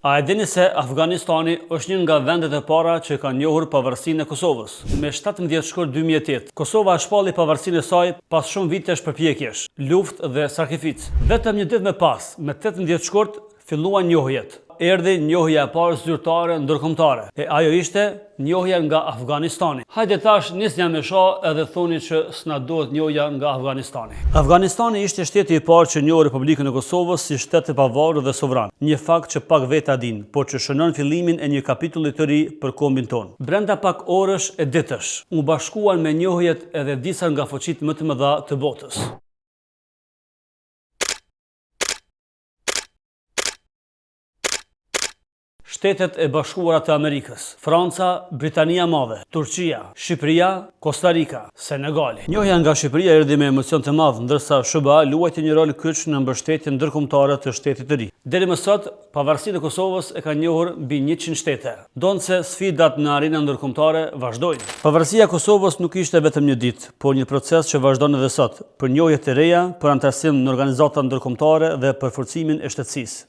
A e dini se Afganistani është një nga vendet e para që kanë njohur pavarësinë e Kosovës? Me 17 shkurt 2008, Kosova shpalli pavarësinë e saj pas shumë vitesh përpjekjesh, luftë dhe sakrificë. Vetëm një ditë më pas, me 18 shkurt, filluan njohjet. Erdhi njohja e parë zyrtare ndërkombëtare, e ajo ishte njohja nga Afganistani. Hajde tash nisni me shoh edhe thoni që s'na duhet njohja nga Afganistani. Afganistani ishte shteti i parë që njohë Republikën e Kosovës si shtet i pavarur dhe sovran. Një fakt që pak veta din, por që shënon fillimin e një kapitulli të ri për kombin ton. Brenda pak orësh e ditësh, u bashkuan me njohjet edhe disa nga fuqitë më të mëdha të botës. Shtetet e Bashkuara të Amerikës, Franca, Britania Madhe, Turqia, Shqipëria, Kostarika, Senegali. Njohja nga Shqipëria erdhi me emocion të madh, ndërsa SBA luajti një rol kyç në mbështetjen ndërkombëtare të shtetit të ri. Deri më sot, pavarësinë e Kosovës e ka njohur mbi 100 shtete, ndonse sfidat në arenën ndërkombëtare vazhdojnë. Pavarësia e Kosovës nuk ishte vetëm një ditë, por një proces që vazhdon edhe sot, për njohje të reja, për antarësim në organizata ndërkombëtare dhe për forcimin e shtetësisë.